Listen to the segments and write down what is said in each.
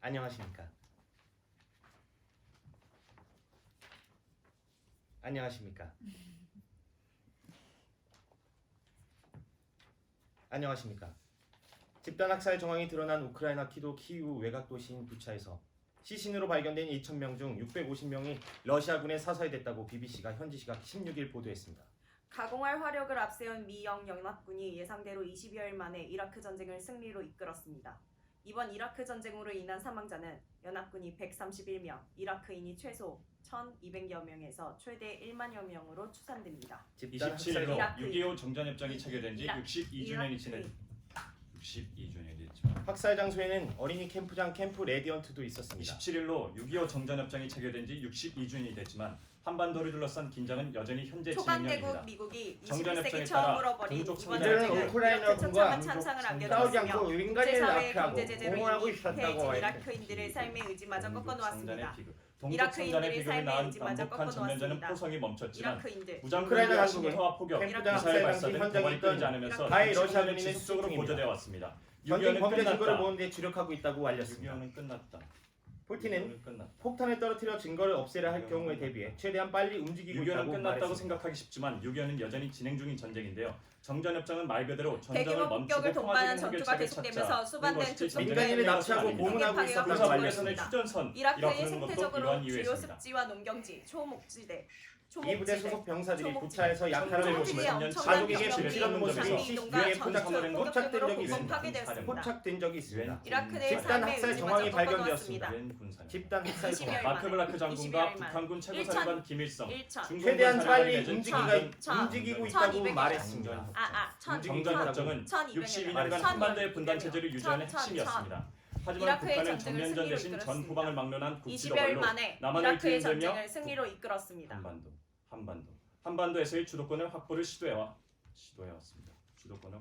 안녕하십니까? 안녕하십니까? 안녕하십니까? 집단 학살 정황이 드러난 우크라이나 키이우 외곽 도시인 부차에서 시신으로 발견된 2,000명 중 650명이 러시아군에 사살됐다고 BBC가 현지 시각 16일 보도했습니다. 가공할 화력을 앞세운 미 영연합군이 예상대로 20여일 만에 이라크 전쟁을 승리로 이끌었습니다. 이번 이라크 전쟁으로 인한 사망자는 연합군이 131명, 이라크인이 최소 1,200여 명에서 최대 1만여 명으로 추산됩니다. 27일로 6.25 정전협정이 체결된 지 62주년이 지난 62주년이 됐죠. 학살 장소에는 어린이 캠프장 캠프 레디언트도 있었습니다. 27일로 6.25 정전협정이 체결된 지 62주년이 됐지만 한반도를 둘러싼 긴장은 여전히 현재 초강대국 진행형입니다. 미국이 정전협정에 21세기 처음으로 따라 벌인 동족 이번 성장을 전쟁을 우크라이나군과 처참한 찬상을 싸우지 안겨주었으며 않고 인간을 국제사회의 압박하고 경제제재로 공헌하고 인해 있었다고 해진 했는데 이라크인들의 삶의 의지마저 꺾어놓았습니다. 동족 이라크인들의 성장의 비극을 삶의 낳은 의지마저 남북한 전면전은 꺾어놓았습니다. 포성이 멈췄지만 이라크인들, 무장 우크라이나 군대와 당국은 침투와 폭격, 캠프장 미사일 학살 발사등 당시 도발이 현장에 끊이지 않으면서 바이 러시아군은 러시아군인의 지속적으로 수중 중입니다. 고조되어 왔습니다. 전쟁 6.25는 범죄 증거를 끝났다. 모은 데 주력하고 있다고 알렸습니다. 6.25는 끝났다. 푸틴은 6.25는 끝났다. 폭탄을 떨어뜨려 증거를 없애려 할 경우에 대비해 최대한 빨리 움직이고 6.25는 있다고 끝났다고 말했습니다. 생각하기 쉽지만 6.25는 여전히 진행 중인 전쟁인데요. 정전협정은 말 그대로 전쟁을 대규모 멈추고 폭격을 동반한 평화적인 전투가 해결책을 계속되면서 찾자. 수반된 그것이 특수 민간인을 전쟁의 납치하고 것은 고문하고 아닙니다. 있었다고 의사 알렸습니다. 관계선의 휴전선 이라크의 이라크는 것도 생태적으로 이러한 주요 이유였습니다. 습지와 농경지, 초목지대, 이 부대 소속 병사들이 부차에서 약탈을 청소년들이 보시며 엄청난 가족에게 비용이 부치는 모습이 장비이동과 유엔에 전투 포착된 적이 공격으로 있습니다. 파괴되었습니다. 포착된 적이 있습니다. 이라크 내 집단 삶의 학살 의지마저 정황이 꺾어놓았습니다. 발견되었습니다. 집단 학살 20여 일 정황. 마크 블라크 장군과 20여 일 북한군 만. 최고사령관 김일성, 1천. 중공군 최대한 사령관이 빨리 맺은 움직이고 있다고 1200 말했습니다. 정전협정은 1200여 62년간 한반도의 분단 체제를 유지하는 핵심이었습니다. 하지만 이라크의 북한은 전쟁을 정면전 승리로 대신 이끌었습니다. 전 후방을 막론한 20여일 국지도발로 만에 남한을 이라크의 뒤흔들며 전쟁을 승리로 이끌었습니다. 한반도에서의 주도권을 확보를 시도해왔습니다. 주도권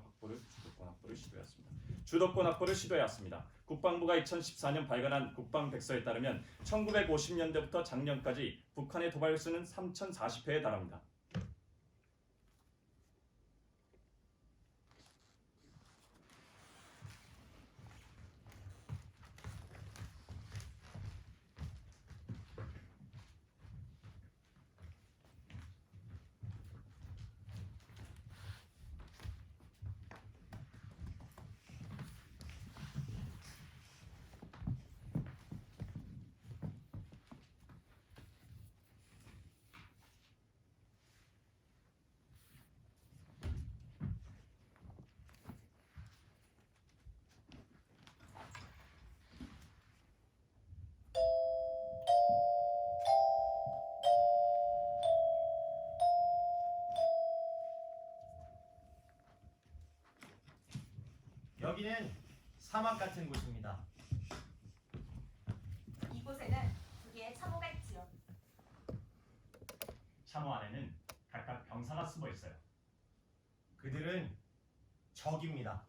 확보를 시도해왔습니다. 국방부가 2014년 발간한 국방백서에 따르면 1950년대부터 작년까지 북한의 도발 횟수는 3,040회에 달합니다. 여기는 사막 같은 곳입니다. 이곳에는 두 개의 참호가 있지요. 참호 안에는 각각 병사가 숨어 있어요. 그들은 적입니다.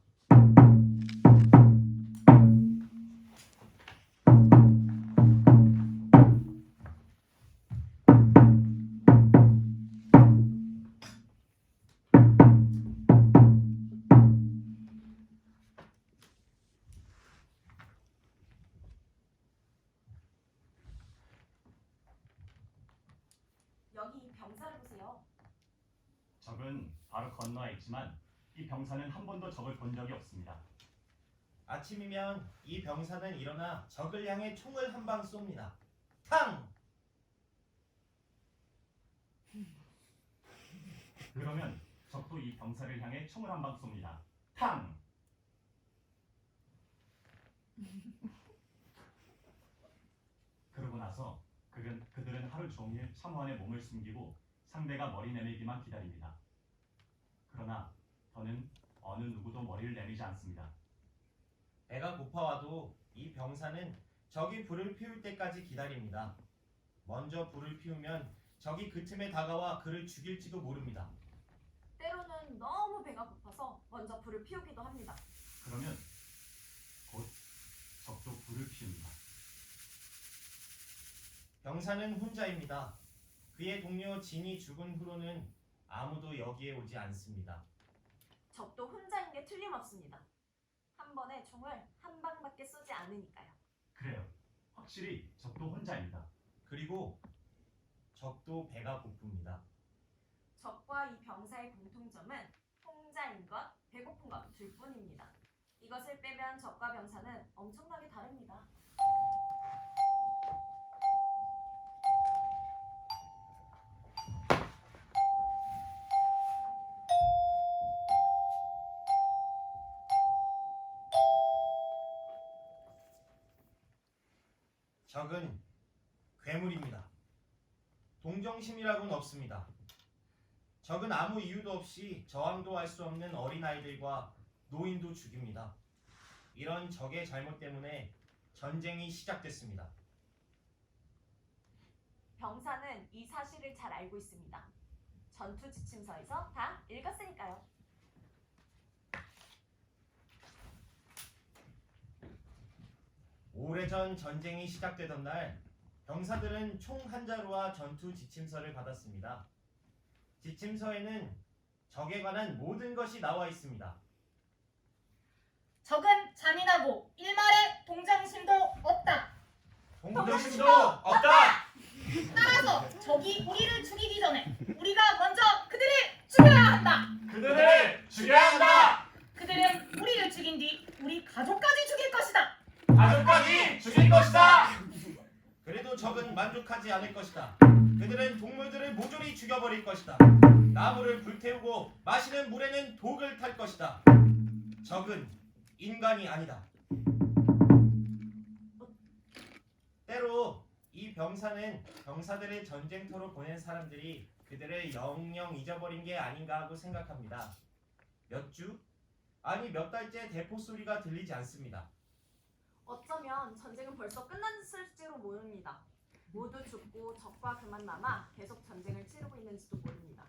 여기 이 병사를 보세요. 적은 바로 건너에 있지만 이 병사는 한 번도 적을 본 적이 없습니다. 아침이면 이 병사는 일어나 적을 향해 총을 한 방 쏩니다. 탕! 그러면 적도 이 병사를 향해 총을 한 방 쏩니다. 탕! 그러고 나서 그들은 하루 종일 참호 안에 몸을 숨기고 상대가 머리 내밀기만 기다립니다. 그러나 더는 어느 누구도 머리를 내밀지 않습니다. 배가 고파와도 이 병사는 적이 불을 피울 때까지 기다립니다. 먼저 불을 피우면 적이 그 틈에 다가와 그를 죽일지도 모릅니다. 때로는 너무 배가 고파서 먼저 불을 피우기도 합니다. 그러면 곧 적도 불을 피웁니다. 병사는 혼자입니다. 그의 동료 진이 죽은 후로는 아무도 여기에 오지 않습니다. 적도 혼자인 게 틀림없습니다. 한 번에 총을 한 방밖에 쏘지 않으니까요. 그래요. 확실히 적도 혼자입니다. 그리고 적도 배가 고픕니다. 적과 이 병사의 공통점은 혼자인 것, 배고픈 것 둘 뿐입니다. 이것을 빼면 적과 병사는 엄청나게 다릅니다. 적은 괴물입니다. 동정심이라고는 없습니다. 적은 아무 이유도 없이 저항도 할 수 없는 어린아이들과 노인도 죽입니다. 이런 적의 잘못 때문에 전쟁이 시작됐습니다. 병사는 이 사실을 잘 알고 있습니다. 전투 지침서에서 다 읽었으니까요. 오래전 전쟁이 시작되던 날 병사들은 총 한 자루와 전투 지침서를 받았습니다. 지침서에는 적에 관한 모든 것이 나와 있습니다. 적은 잔인하고 일말의 동정심도 없다. 동정심도 없다! 따라서 적이 우리를 죽이기 전에 우리가 먼저 그들을 죽여야 한다. 그들을 죽여야 한다! 그들은 우리를 죽인 뒤 우리 가족까지 죽일 것이다. 가족까지 죽일 것이다! 그래도 적은 만족하지 않을 것이다. 그들은 동물들을 모조리 죽여버릴 것이다. 나무를 불태우고 마시는 물에는 독을 탈 것이다. 적은 인간이 아니다. 때로 이 병사는 병사들의 전쟁터로 보낸 사람들이 그들을 영영 잊어버린 게 아닌가 하고 생각합니다. 몇 주? 아니 몇 달째 대포 소리가 들리지 않습니다. 어쩌면 전쟁은 벌써 끝났을지도 모릅니다. 모두 죽고 적과 그만 남아 계속 전쟁을 치르고 있는지도 모릅니다.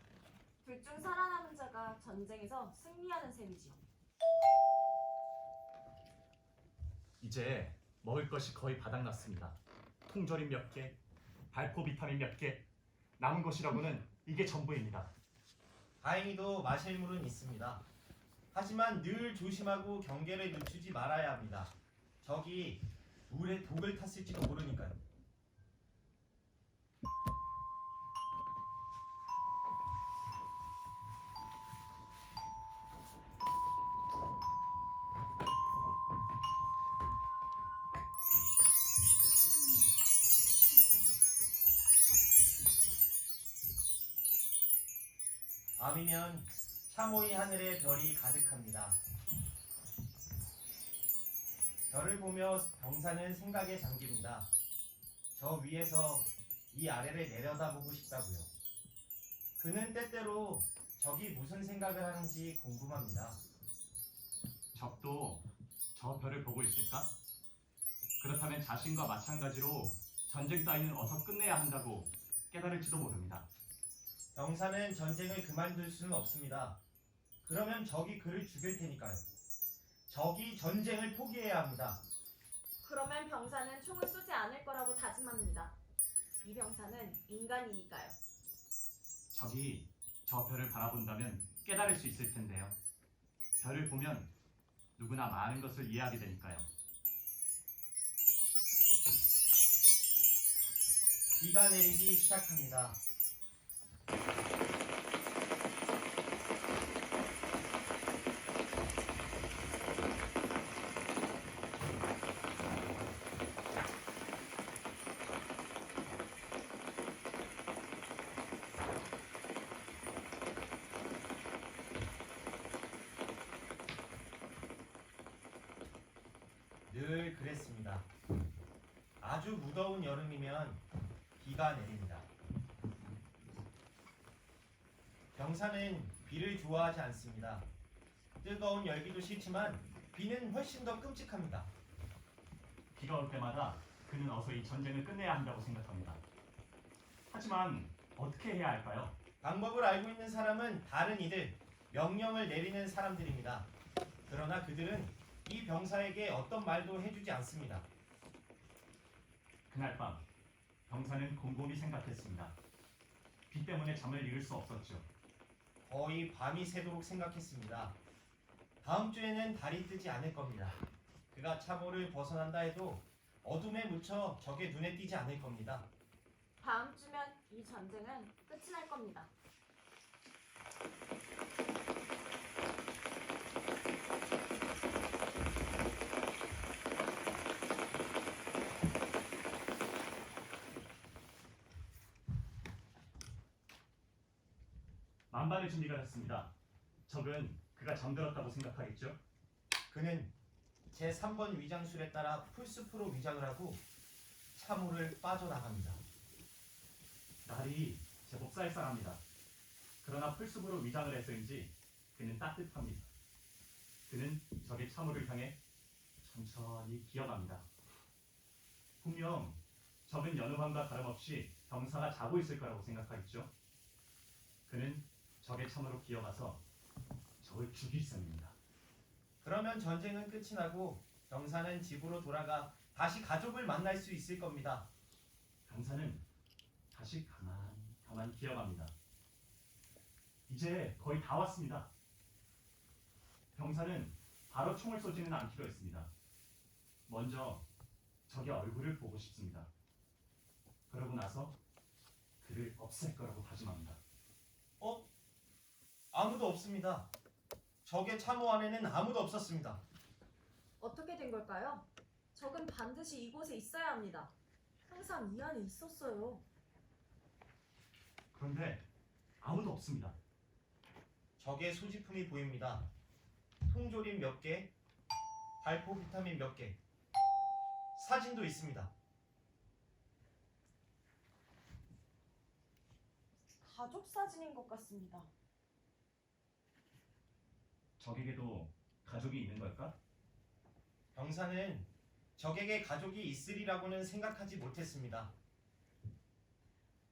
둘 중 살아남은 자가 전쟁에서 승리하는 셈이지요. 이제 먹을 것이 거의 바닥났습니다. 통조림 몇 개, 발포 비타민 몇 개, 남은 것이라고는 이게 전부입니다. 다행히도 마실 물은 있습니다. 하지만 늘 조심하고 경계를 늦추지 말아야 합니다. 적이 물에 독을 탔을지도 모르니까요. 밤이면 차모이 하늘에 별이 가득합니다. 별을 보며 병사는 생각에 잠깁니다. 저 위에서 이 아래를 내려다보고 싶다고요. 그는 때때로 적이 무슨 생각을 하는지 궁금합니다. 적도 저 별을 보고 있을까? 그렇다면 자신과 마찬가지로 전쟁 따위는 어서 끝내야 한다고 깨달을지도 모릅니다. 병사는 전쟁을 그만둘 수는 없습니다. 그러면 적이 그를 죽일 테니까요. 적이 전쟁을 포기해야 합니다. 그러면 병사는 총을 쏘지 않을 거라고 다짐합니다. 이 병사는 인간이니까요. 적이 저 별을 바라본다면 깨달을 수 있을 텐데요. 별을 보면 누구나 많은 것을 이해하게 되니까요. 비가 내리기 시작합니다. 늘 그랬습니다. 아주 무더운 여름이면 비가 내립니다. 병사는 비를 좋아하지 않습니다. 뜨거운 열기도 싫지만 비는 훨씬 더 끔찍합니다. 비가 올 때마다 그는 어서 이 전쟁을 끝내야 한다고 생각합니다. 하지만 어떻게 해야 할까요? 방법을 알고 있는 사람은 다른 이들, 명령을 내리는 사람들입니다. 그러나 그들은 이 병사에게 어떤 말도 해주지 않습니다. 그날 밤 병사는 곰곰이 생각했습니다. 비 때문에 잠을 이룰 수 없었죠. 거의 밤이 새도록 생각했습니다. 다음 주에는 달이 뜨지 않을 겁니다. 그가 참호를 벗어난다 해도 어둠에 묻혀 적의 눈에 띄지 않을 겁니다. 다음 주면 이 전쟁은 끝이 날 겁니다. 만반의 준비가 됐습니다. 적은 그가 잠들었다고 생각하겠죠? 그는 제3번 위장술에 따라 풀숲으로 위장을 하고 참호를 빠져나갑니다. 날이 제법 쌀쌀합니다. 그러나 풀숲으로 위장을 해서인지 그는 따뜻합니다. 그는 적의 참호를 향해 천천히 기어갑니다. 분명 적은 여느 밤과 다름없이 병사가 자고 있을 거라고 생각하겠죠? 그는 적의 참호로 기어가서 적을 죽일 셈입니다. 그러면 전쟁은 끝이 나고 병사는 집으로 돌아가 다시 가족을 만날 수 있을 겁니다. 병사는 다시 가만 기어갑니다. 이제 거의 다 왔습니다. 병사는 바로 총을 쏘지는 않기로 했습니다. 먼저 적의 얼굴을 보고 싶습니다. 그러고 나서 그를 없앨 거라고 다짐합니다. 아무도 없습니다. 적의 참호 안에는 아무도 없었습니다. 어떻게 된 걸까요? 적은 반드시 이곳에 있어야 합니다. 항상 이 안에 있었어요. 그런데 아무도 없습니다. 적의 소지품이 보입니다. 통조림 몇 개, 발포 비타민 몇 개, 사진도 있습니다. 가족 사진인 것 같습니다. 적에게도 가족이 있는 걸까? 병사는 적에게 가족이 있으리라고는 생각하지 못했습니다.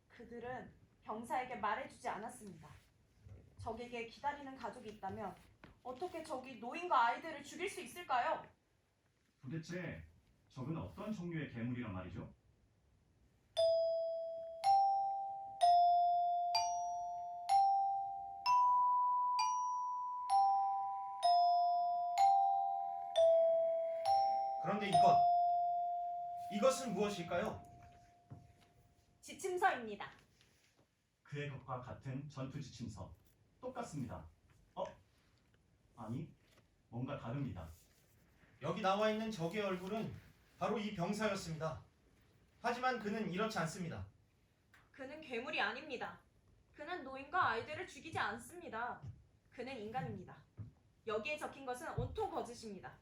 그들은 병사에게 말해주지 않았습니다. 적에게 기다리는 가족이 있다면 어떻게 적이 노인과 아이들을 죽일 수 있을까요? 도대체 적은 어떤 종류의 괴물이란 말이죠? 그런데 이것은 무엇일까요? 지침서입니다. 그의 것과 같은 전투 지침서. 똑같습니다. 아니, 뭔가 다릅니다. 여기 나와 있는 적의 얼굴은 바로 이 병사였습니다. 하지만 그는 이렇지 않습니다. 그는 괴물이 아닙니다. 그는 노인과 아이들을 죽이지 않습니다. 그는 인간입니다. 여기에 적힌 것은 온통 거짓입니다.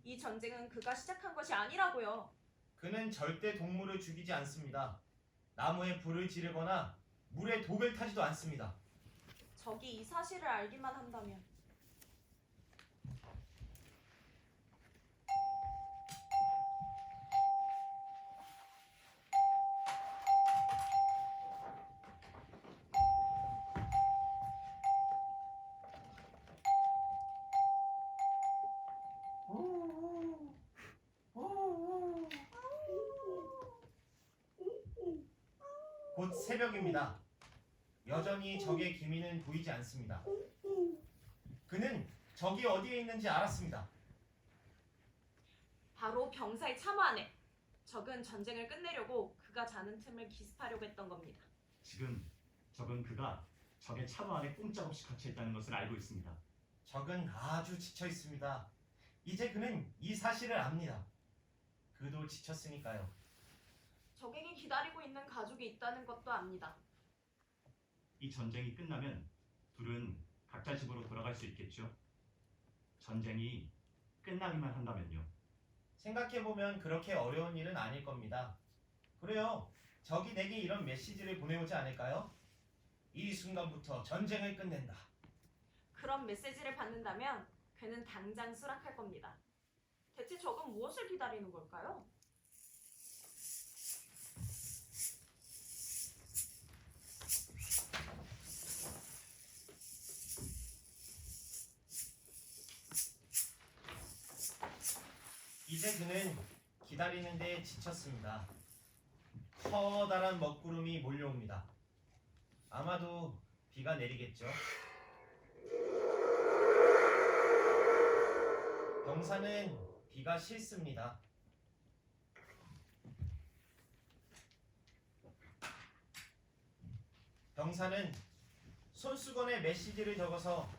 이 전쟁은 그가 시작한 것이 아니라고요. 그는 절대 동물을 죽이지 않습니다. 나무에 불을 지르거나 물에 독을 타지도 않습니다. 적이 이 사실을 알기만 한다면 곧 새벽입니다. 여전히 적의 기미는 보이지 않습니다. 그는 적이 어디에 있는지 알았습니다. 바로 병사의 참호 안에. 적은 전쟁을 끝내려고 그가 자는 틈을 기습하려고 했던 겁니다. 지금 적은 그가 적의 참호 안에 꼼짝없이 갇혀 있다는 것을 알고 있습니다. 적은 아주 지쳐 있습니다. 이제 그는 이 사실을 압니다. 그도 지쳤으니까요. 적에게 기다리고 있는 가족이 있다는 것도 압니다. 이 전쟁이 끝나면 둘은 각자 집으로 돌아갈 수 있겠죠. 전쟁이 끝나기만 한다면요. 생각해보면 그렇게 어려운 일은 아닐 겁니다. 그래요. 적이 내게 이런 메시지를 보내오지 않을까요? 이 순간부터 전쟁을 끝낸다. 그런 메시지를 받는다면 그는 당장 수락할 겁니다. 대체 적은 무엇을 기다리는 걸까요? 이제 그는 기다리는 데 지쳤습니다. 커다란 먹구름이 몰려옵니다. 아마도 비가 내리겠죠. 병사는 비가 싫습니다. 병사는 손수건에 메시지를 적어서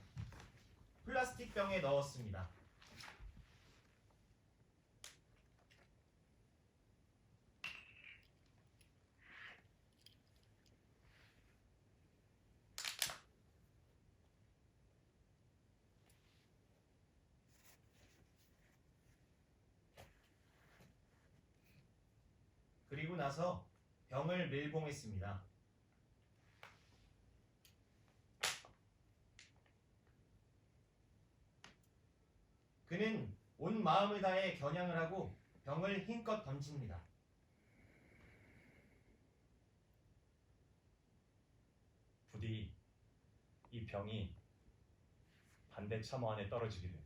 플라스틱 병에 넣었습니다. 그리고 나서 병을 밀봉했습니다. 그는 온 마음을 다해 겨냥을 하고 병을 힘껏 던집니다. 부디 이 병이 반대 참호 안에 떨어지기를.